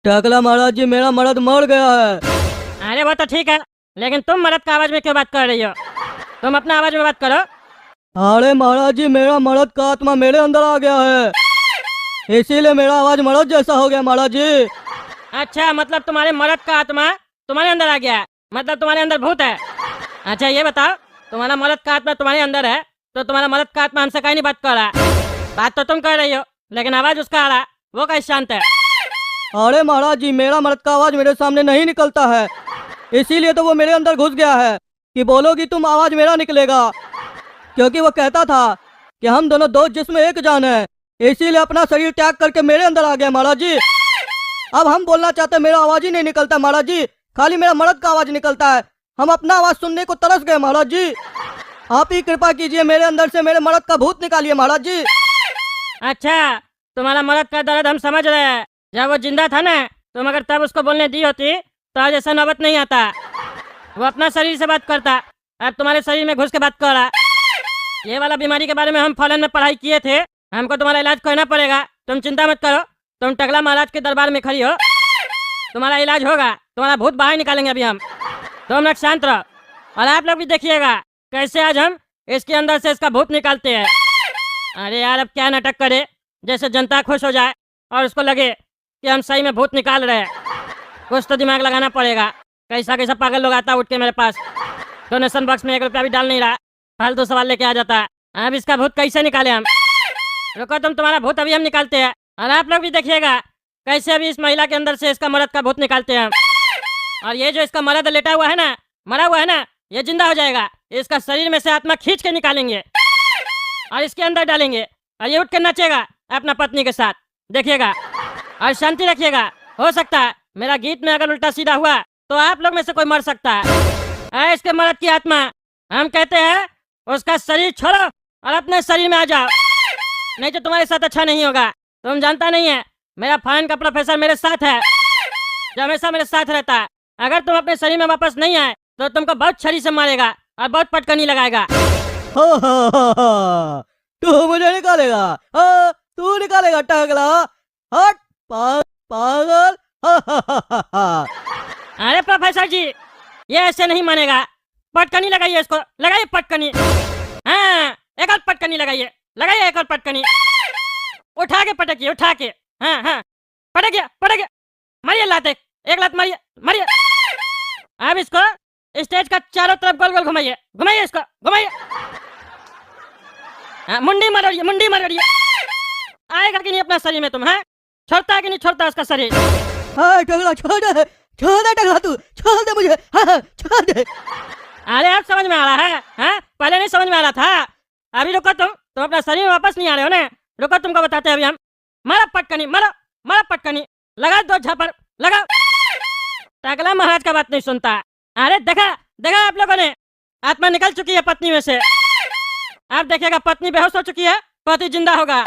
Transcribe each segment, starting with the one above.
टकला महाराज जी, मेरा मर्द मर गया है। अरे वो तो ठीक है, लेकिन तुम मर्द का आवाज में क्यों बात कर रही हो? तुम अपना आवाज में बात करो। अरे महाराज जी, मेरा मर्द का आत्मा मेरे अंदर आ गया है, इसीलिए मेरा आवाज मर्द जैसा हो गया महाराज जी। अच्छा, मतलब तुम्हारे मर्द का आत्मा तुम्हारे अंदर आ गया है, मतलब तुम्हारे अंदर भूत है। अच्छा ये बताओ, तुम्हारा मर्द का आत्मा तुम्हारे अंदर है तो तुम्हारा मर्द का आत्मा हमसे कहीं नहीं बात कर रहा। बात तो तुम कर रही हो, लेकिन आवाज उसका आ रहा, वो कैसे शांत है? अरे महाराज जी, मेरा मर्द का आवाज मेरे सामने नहीं निकलता है, इसीलिए तो वो मेरे अंदर घुस गया है कि बोलोगी तुम आवाज मेरा निकलेगा। क्योंकि वो कहता था कि हम दोनों दो जिस्म एक जान है, इसीलिए अपना शरीर त्याग करके मेरे अंदर आ गया महाराज जी। अब हम बोलना चाहते मेरा आवाज ही नहीं निकलता महाराज जी, खाली मेरा मर्द का आवाज निकलता है। हम अपना आवाज सुनने को तरस गए महाराज जी, आप ही कृपा कीजिए, मेरे अंदर से मेरे मर्द का भूत निकालिए महाराज जी। अच्छा, तुम्हारा मर्द का दर्द हम समझ रहे हैं। जब वो जिंदा था ना, तुम अगर तब उसको बोलने दी होती तो आज ऐसा नौबत नहीं आता। वो अपना शरीर से बात करता, अब तुम्हारे शरीर में घुस के बात कर रहा। ये वाला बीमारी के बारे में हम फॉरेन में पढ़ाई किए थे, हमको तुम्हारा इलाज करना पड़ेगा। तुम चिंता मत करो, तुम टकला महाराज के दरबार में खड़ी हो, तुम्हारा इलाज होगा, तुम्हारा भूत बाहर निकालेंगे अभी हम। तुम लोग शांत रहो, और आप लोग भी देखिएगा कैसे आज हम इसके अंदर से इसका भूत निकालते हैं। अरे यार, अब क्या नाटक करे, जैसे जनता खुश हो जाए और उसको लगे कि हम सही में भूत निकाल रहे हैं। कुछ तो दिमाग लगाना पड़ेगा। कैसा कैसा पागल लोग आता उठ के मेरे पास, डोनेशन बॉक्स में 1 रुपया भी डाल नहीं रहा, फालतू सवाल लेके आ जाता है। अब इसका भूत कैसे निकाले हम? रुको तुम, तुम्हारा भूत अभी हम निकालते हैं, और आप लोग भी देखिएगा कैसे अभी इस महिला के अंदर से इसका मर्द का भूत निकालते हैं हम। और ये जो इसका मर्द लेटा हुआ है ना, मरा हुआ है ना, ये जिंदा हो जाएगा। इसका शरीर में से आत्मा खींच के निकालेंगे और इसके अंदर डालेंगे, और ये उठ के नाचेगा अपना पत्नी के साथ, देखिएगा। और शांति रखिएगा, हो सकता है मेरा गीत में अगर उल्टा सीधा हुआ तो आप लोग में से कोई मर सकता है। इसके मर्द की आत्मा, हम कहते हैं उसका शरीर छोड़ो और अपने शरीर में आ जाओ, नहीं तो तुम्हारे साथ अच्छा नहीं होगा। तुम जानता नहीं है, मेरा फॉरेन का प्रोफेसर मेरे साथ है, जो हमेशा मेरे साथ रहता है। अगर तुम अपने शरीर में वापस नहीं आए तो तुमको बहुत छरी से मारेगा और बहुत पटकनी लगाएगा। तू मुझे निकालेगा? तू निकालेगा टकला? हट पागल। अरे प्रोफेसर जी, ये ऐसे नहीं मानेगा। पटकनी लगाइए इसको, लगाइए पटकनी। हाँ, एक और पटकनी लगाइए, लगाइए एक और पटकनी। उठा के पटकिए, उठा के। हाँ हाँ, पटकिए पटकिए, मारिए लात, एक लात मारिए मारिए। अब इसको स्टेज का चारों तरफ गोल गोल घुमाइए, घुमाइए इसको, घुमाइए। मुंडी मारिए, मुंडी मारिए। आएगा कि नहीं अपना शरीर में तुम? है छोड़ता है कि नहीं छोड़ता उसका शरीर? हाँ टकला, छोड़ दे टकला, तू छोड़ दे मुझे, छोड़ दे। अरे अब समझ में आ रहा है? हाँ, पहले नहीं समझ में आ रहा था। अभी रुको तुम अपना शरीर में वापस नहीं आ रहे हो ना। रुको, तुमको बताते हैं अभी हम। मारा पटकनी, मारा मारा पटकनी, लगा 2 झापड़, लगा। टकला महाराज का बात नहीं सुनता। अरे देखा देखा आप लोगों ने, आत्मा निकल चुकी है पत्नी में से। आप देखिएगा, पत्नी बेहोश हो चुकी है, पति जिंदा होगा।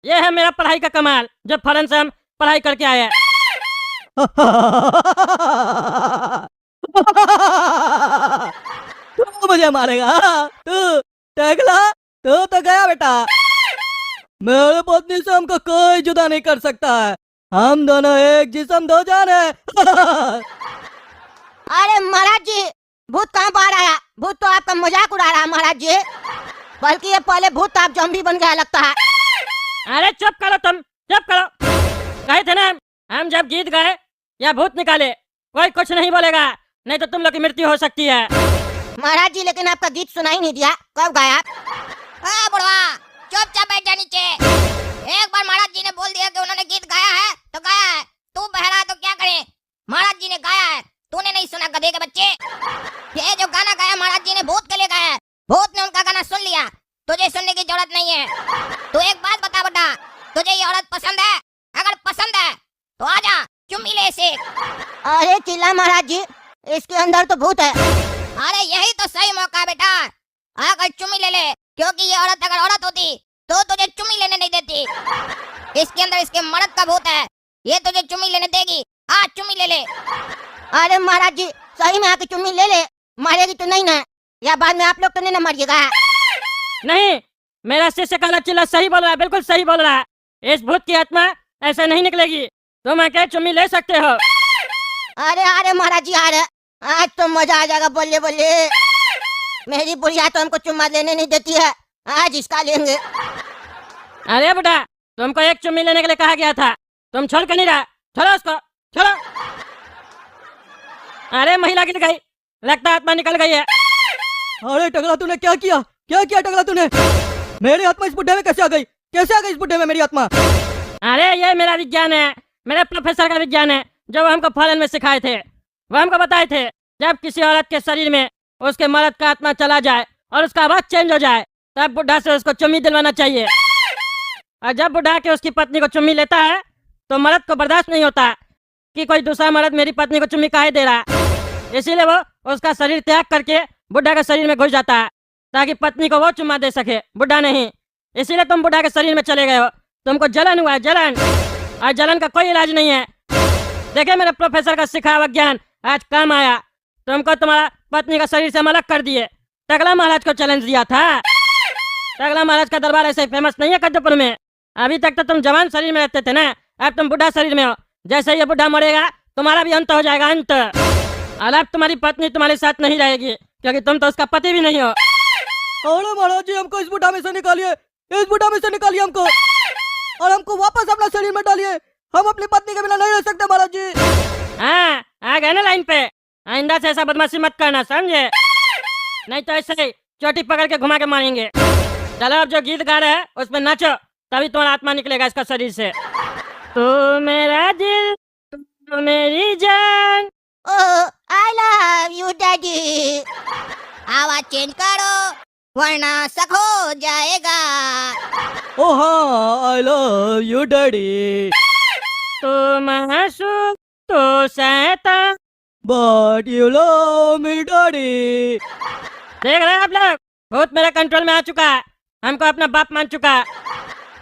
ये है मेरा पढ़ाई का कमाल, जो फॉरेन से हम पढ़ाई करके आए हैं। तू मुझे मारेगा? तू टकला, तू तो गया बेटा। मेरे पत्नी से हमको कोई जुदा नहीं कर सकता है, हम दोनों एक जिस्म दो जान है। अरे महाराज जी, भूत कहाँ बाहर आया? भूत तो आपका मजाक उड़ा रहा है महाराज जी, बल्कि ये पहले भूत आप जॉम्बी बन गया लगता है। अरे चुप करो तुम, चुप करो। कहे थे ना हम जब गीत गाए या भूत निकाले कोई कुछ नहीं बोलेगा, नहीं तो तुम लोग की मृत्यु हो सकती है। महाराज जी, लेकिन आपका गीत सुनाई नहीं दिया, कब गाया? बुढ़वा चुपचाप बैठ जा नीचे। एक बार महाराज जी ने बोल दिया कि उन्होंने गीत गाया है तो गाया है, तू बहरा तो क्या करे? महाराज जी ने गाया है, तूने नहीं सुना गधे के बच्चे? ये जो गाना गाया महाराज जी ने भूत के लिए गाया है, भूत ने उनका गाना सुन लिया, तुझे सुनने की जरूरत नहीं है। तू एक बात बता बेटा, तुझे ये औरत पसंद है? अगर पसंद है तो आजा, चुम्मी ले इसे। अरे चिल्ला महाराज जी, इसके अंदर तो भूत है। अरे यही तो सही मौका है बेटा, आकर चुम्मी ले ले, क्योंकि ये औरत अगर औरत होती तो तुझे चुम्मी लेने नहीं देती। इसके अंदर इसके मर्द का भूत है, ये तुझे चुम्मी लेने देगी। आ चुम्मी ले ले। अरे महाराज जी, सही में आके चुम्मी ले ले, मारेगी तो नहीं ना? या बाद में आप लोग तो नहीं ना मारिएगा? नहीं, मेरा शिष्य काला चिल्ला सही बोल रहा है, बिल्कुल सही बोल रहा है। इस भूत की आत्मा ऐसे नहीं निकलेगी। तुम आके चुम्मी ले सकते हो। अरे अरे महाराज जी अरे आज तो मजा आ जाएगा। बोलिए बोलिए। मेरी बुढ़िया तो हमको चुम्मा लेने नहीं देती है, आज इसका लेंगे। अरे बेटा, तुमको एक चुम्मी लेने के लिए कहा गया था, तुम छोड़ कर नहीं रहा। छोड़ो उसको, छोड़ो। अरे महिला गिर गई, लगता है आत्मा निकल गई है। अरे टकला तूने क्या किया? क्या किया टकला तूने? मेरी आत्मा इस बुड्ढे में कैसे आ गई? कैसे आ गई इस बुड्ढे में मेरी आत्मा? अरे ये मेरा विज्ञान है, मेरे प्रोफेसर का विज्ञान है, जो वो हमको फॉरेन में सिखाए थे। वो हमको बताए थे जब किसी औरत के शरीर में उसके मर्द का आत्मा चला जाए और उसका आवाज चेंज हो जाए, तब बुढ़ा से उसको चुम्मी दिलवाना चाहिए। और जब बुढ़ा के उसकी पत्नी को चुम्मी लेता है तो मर्द को बर्दाश्त नहीं होता कि कोई दूसरा मर्द मेरी पत्नी को चुम्मी काहे दे रहा है। इसीलिए वो उसका शरीर त्याग करके बुढ़ा के शरीर में घुस जाता है ताकि पत्नी को वो चुम्मा दे सके, बुढ़ा नहीं। इसीलिए तुम बुढ़ा के शरीर में चले गए हो। तुमको जलन हुआ है, जलन। और जलन का कोई इलाज नहीं है। देखे मेरे प्रोफेसर का सिखाया हुआ ज्ञान आज काम आया। तुमको तुम्हारा पत्नी का शरीर से हम अलग कर दिए। टकला महाराज को चैलेंज दिया था। टकला महाराज का दरबार ऐसे फेमस नहीं है कद्दूपुर में। अभी तक तो तुम जवान शरीर में रहते थे ना, अब तुम बुढ़ा शरीर में हो। जैसे ये बुढ़ा मरेगा तुम्हारा भी अंत हो जाएगा, अंत। और अब तुम्हारी पत्नी तुम्हारे साथ नहीं रहेगी क्योंकि तुम तो उसका पति भी नहीं हो। अरे महाराज जी हमको इस बुढ़ा में से निकालिए, इस बुढ़ा में से निकालिए हमको, और हमको वापस अपना शरीर में डालिए। हम अपनी पत्नी के बिना नहीं रह सकते महाराज जी। हाँ, आ गए ना लाइन पे। आइंदा से ऐसा बदमाशी मत करना, समझे? नहीं तो ऐसे ही चोटी पकड़ के घुमा के मारेंगे। चलो अब जो गीत गा रहे हैं उस पर नाचो, तभी तुम्हारा आत्मा निकलेगा इसका शरीर से। तू मेरा दिल, तू मेरी जान। ओह आई लव यू डैडी। आवाज चेंज करो वरना शक हो जाएगा। ओ हाँ, आई लव यू डैडी, तू मासूम, तू शैतान। But you love me daddy. देख रहे हैं आप लोग, भूत मेरे कंट्रोल में आ चुका है, हमको अपना बाप मान चुका है।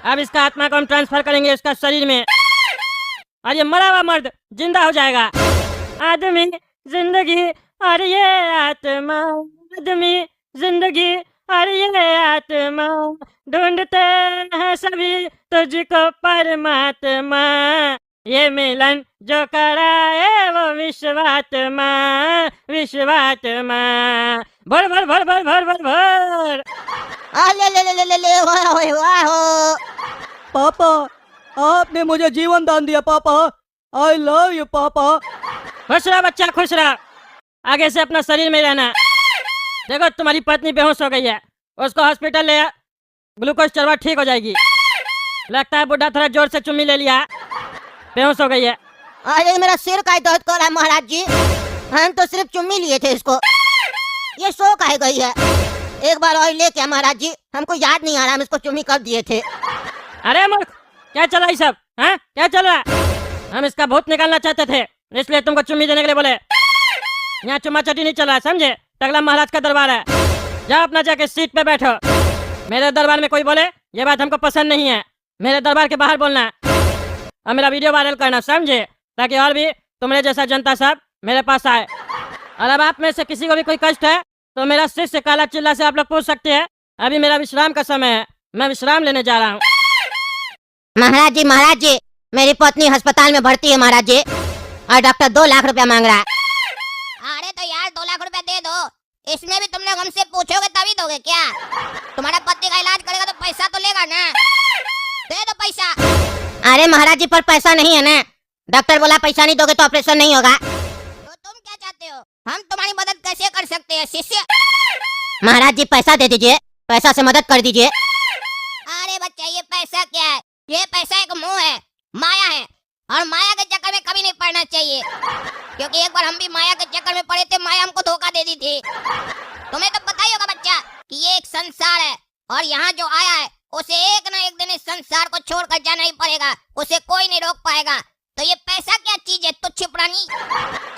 अब इसका आत्मा को हम ट्रांसफर करेंगे इसका शरीर में, और ये मरा हुआ मर्द जिंदा हो जाएगा। आदमी जिंदगी और ये आत्मा, आदमी जिंदगी और ये आत्मा, ढूंढते हैं सभी तुझको परमात्मा। ये मिलन जो कराए वो विश्वात्मा, विश्वात्मा। भर भर भर भर भर भर भर। ले ले ले ले ले वाह हो। पापा आपने मुझे जीवन दान दिया पापा, आई लव यू पापा। खुश रहा बच्चा, खुश रहा। आगे से अपना शरीर में रहना। देखो तुम्हारी पत्नी बेहोश हो गई है, उसको हॉस्पिटल ले, ग्लूकोज चढ़वा ठीक हो जाएगी। लगता है बुढ़ा थोड़ा जोर से चुम्मी ले लिया, बेहोश हो गई है। अरे मेरा सिर का दर्द कर रहा है महाराज जी, हम तो सिर्फ चुम्मी लिए थे इसको, ये सो काहे गई है। एक बार और ले क्या महाराज जी, हमको याद नहीं आ रहा हम इसको चुम्मी कब दिए थे। अरे मूर्ख, क्या चल रहा है सब? हाँ, क्या चल रहा है? हम इसका भूत निकालना चाहते थे, इसलिए तुमको चुम्मी देने के लिए बोले। यहाँ चुम्मा चटी नहीं चल रहा है, समझे? टकला महाराज का दरबार है, जाओ अपना जाके सीट पे बैठो। मेरे दरबार में कोई बोले ये बात हमको पसंद नहीं है, मेरे दरबार के बाहर बोलना और मेरा वीडियो वायरल करना, समझे? ताकि और भी तुम्हारे जैसा जनता सब मेरे पास आए। और अब आप में से किसी को भी कोई कष्ट है तो मेरा शिष्य काला चिल्ला से आप लोग पूछ सकते हैं। अभी मेरा विश्राम का समय है, मैं विश्राम लेने जा रहा हूँ। महाराज जी मेरी पत्नी अस्पताल में भर्ती है महाराज जी, और डॉक्टर 2 लाख रुपया मांग रहा है। अरे तो यार 2 लाख रुपया दे दो, इसमें भी तुम लोग हमसे पूछोगे तभी दोगे क्या? तुम्हारा पति का इलाज करेगा तो पैसा तो लेगा ना, दे दो पैसा। अरे महाराज जी पर पैसा नहीं है ना, डॉक्टर बोला पैसा नहीं दोगे तो ऑपरेशन नहीं होगा। तो तुम क्या चाहते हो, हम तुम्हारी मदद कैसे कर सकते हैं शिष्य? महाराज जी पैसा दे दीजिए, पैसा से मदद कर दीजिए। अरे बच्चा ये पैसा क्या है, ये पैसा एक मोह है, माया है, और माया के चक्कर में कभी नहीं पड़ना चाहिए, क्योंकि एक बार हम भी माया के चक्कर में पड़े थे, माया हमको धोखा दे दी थी। तुम्हें तो पता ही होगा बच्चा कि ये एक संसार है, और यहाँ जो आया है उसे एक ना एक दिन इस संसार को छोड़कर जाना ही पड़ेगा, उसे कोई नहीं रोक पाएगा। तो ये पैसा क्या चीज है तुच्छ प्राणी,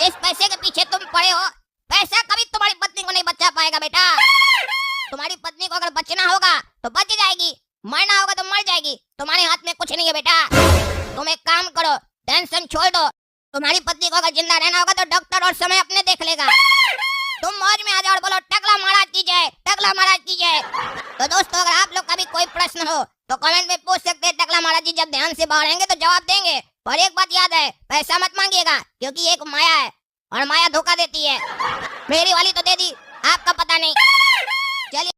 इस पैसे के पीछे तुम पड़े हो। पैसा कभी तुम्हारी पत्नी को नहीं बचा पाएगा बेटा। तुम्हारी पत्नी को अगर बचना होगा तो बच जाएगी, मरना होगा तो मर जाएगी, तुम्हारे हाथ में कुछ नहीं है बेटा। तुम एक काम करो, टेंशन छोड़ दो, तुम्हारी पत्नी को अगर जिंदा रहना होगा तो डॉक्टर और समय अपने देख लेगा। तुम मौज में आ जाओ और बोलो टकला महाराज की जय, टकला महाराज की जय। तो दोस्तों अगर आप लोग का भी कोई प्रश्न हो तो कमेंट में पूछ सकते हैं, टकला महाराज जी जब ध्यान से बाहर आएंगे तो जवाब देंगे। पर एक बात याद है, पैसा मत मांगिएगा क्योंकि एक माया है और माया धोखा देती है। मेरी वाली तो दे दी, आपका पता